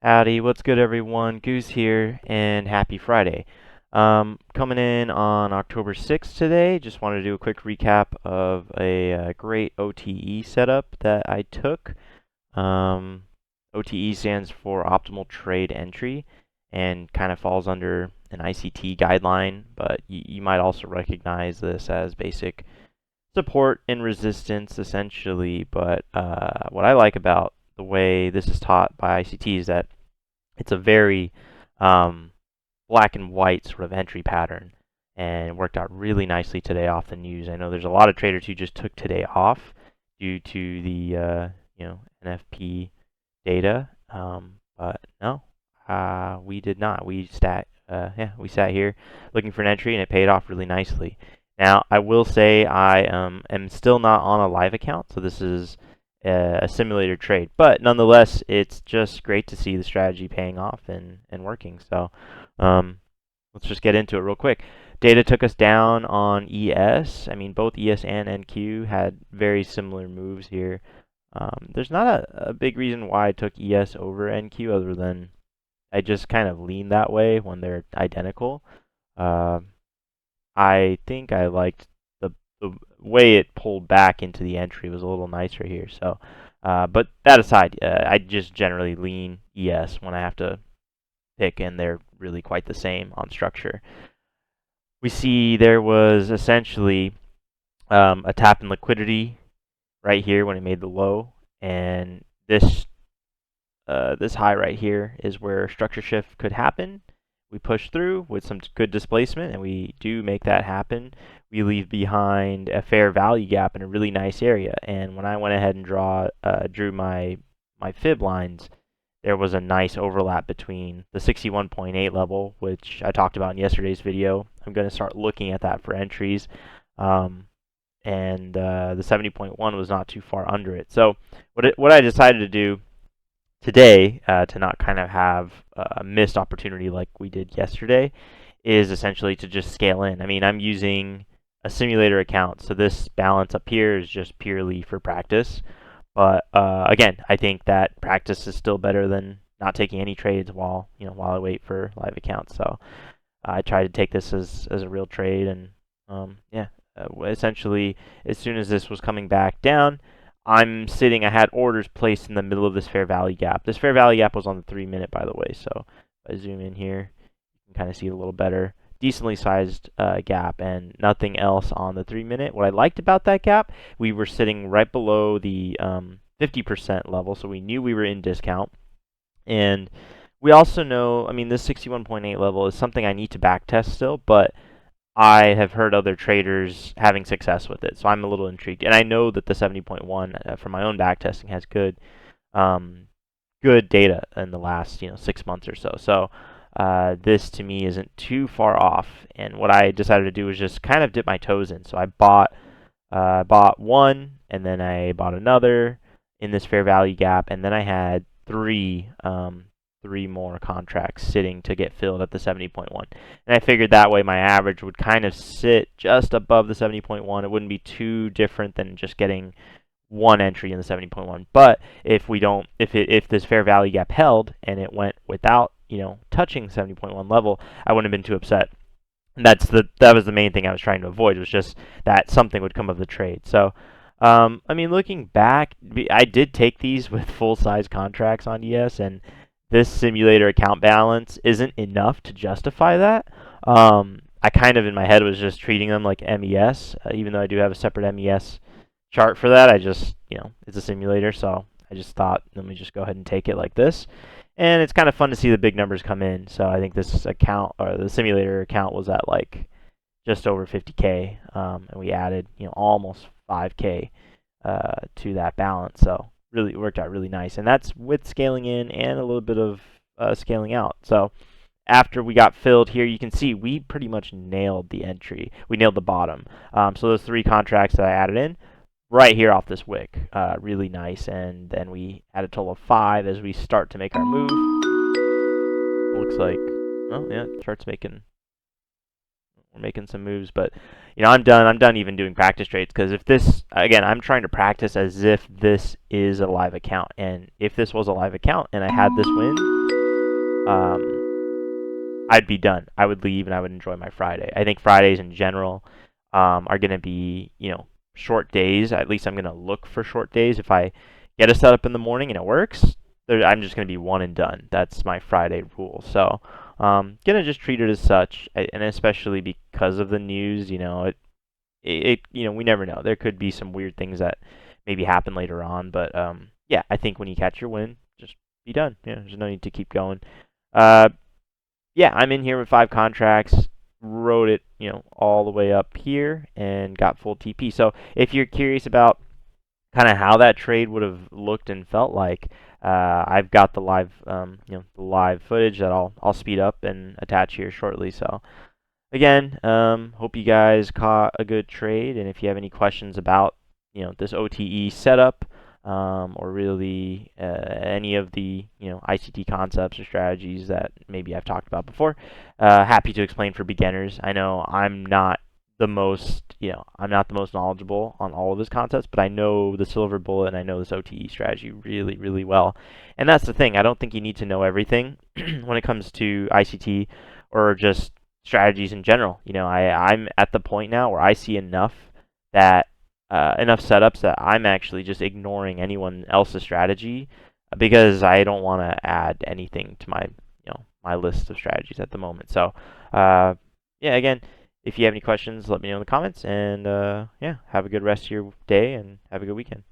Howdy, what's good everyone? Goose here, and happy Friday. Coming in on October 6th today, just wanted to do a quick recap of a great OTE setup that I took. OTE stands for Optimal Trade Entry, and kind of falls under an ICT guideline, but you might also recognize this as basic support and resistance, essentially. But what I like about the way this is taught by ICT is that it's a very black and white sort of entry pattern, and it worked out really nicely today off the news. I know there's a lot of traders who just took today off due to the NFP data, but no, we did not. We sat here looking for an entry, and it paid off really nicely. Now, I will say I am still not on a live account, so this is a simulator trade. But nonetheless, it's just great to see the strategy paying off and working. So let's just get into it real quick. Data took us down on ES. I mean, both ES and NQ had very similar moves here. There's not a big reason why I took ES over NQ other than I just kind of lean that way when they're identical. I think I liked the way it pulled back into the entry was a little nicer here. So, but that aside, I just generally lean ES when I have to pick, and they're really quite the same on structure. We see there was essentially a tap in liquidity right here when it made the low, and this high right here is where structure shift could happen. We push through with some good displacement, and we do make that happen. We leave behind a fair value gap in a really nice area. And when I went ahead and drew my fib lines, there was a nice overlap between the 61.8 level, which I talked about in yesterday's video. I'm going to start looking at that for entries. And the 70.1 was not too far under it. So what I decided to do today, to not kind of have a missed opportunity like we did yesterday, is essentially to just scale in. I mean, I'm using a simulator account, so this balance up here is just purely for practice. But again, I think that practice is still better than not taking any trades while I wait for live accounts. So I try to take this as a real trade, and essentially as soon as this was coming back down, I had orders placed in the middle of this fair value gap. This fair value gap was on the 3-minute, by the way. So if I zoom in here, you can kind of see it a little better. Decently sized gap, and nothing else on the 3-minute. What I liked about that gap, we were sitting right below the 50% level, so we knew we were in discount. And we also know, I mean, this 61.8 level is something I need to backtest still, but I have heard other traders having success with it, so I'm a little intrigued. And I know that the 70.1 from my own backtesting has good data in the last 6 months or so. So this to me isn't too far off. And what I decided to do was just kind of dip my toes in. So I bought one, and then I bought another in this fair value gap, and then I had three more contracts sitting to get filled at the 70.1. And I figured that way my average would kind of sit just above the 70.1. It wouldn't be too different than just getting one entry in the 70.1. But if this fair value gap held and it went without touching 70.1 level, I wouldn't have been too upset. And that was the main thing I was trying to avoid, was just that something would come of the trade. So I mean, looking back, I did take these with full-size contracts on ES, and this simulator account balance isn't enough to justify that. I kind of in my head was just treating them like MES, even though I do have a separate MES chart for that. I just, it's a simulator, so I just thought, let me just go ahead and take it like this. And it's kind of fun to see the big numbers come in. So I think this account, or the simulator account, was at like just over 50K, and we added, almost 5K to that balance. So really worked out really nice, and that's with scaling in and a little bit of scaling out. So after we got filled here, you can see we pretty much nailed the entry. We nailed the bottom. So those 3 contracts that I added in right here off this wick, really nice. And then we had a total of 5 as we start to make our move. Looks like, oh yeah, chart's we're making some moves, but I'm done even doing practice trades, because if this, again, I'm trying to practice as if this is a live account, and if this was a live account and I had this win, I'd be done. I would leave and I would enjoy my Friday. I think Fridays in general are going to be, short days. At least I'm going to look for short days. If I get a setup in the morning and it works, I'm just going to be one and done. That's my Friday rule. So, going to just treat it as such, and especially because of the news, we never know. There could be some weird things that maybe happen later on, but yeah, I think when you catch your win, just be done. There's no need to keep going. Uh, yeah, I'm in here with 5 contracts, wrote it, all the way up here and got full TP. So if you're curious about kind of how that trade would have looked and felt like, I've got the live, the live footage that I'll speed up and attach here shortly. So again, hope you guys caught a good trade, and if you have any questions about, this OTE setup, or really any of the, ICT concepts or strategies that maybe I've talked about before, happy to explain for beginners. I know I'm not the most, knowledgeable on all of this concepts, but I know the silver bullet and I know this OTE strategy really, really well. And that's the thing. I don't think you need to know everything when it comes to ICT or just strategies in general. I'm at the point now where I see enough setups that I'm actually just ignoring anyone else's strategy because I don't want to add anything to my list of strategies at the moment. So, yeah, again, if you have any questions, let me know in the comments, and yeah, have a good rest of your day and have a good weekend.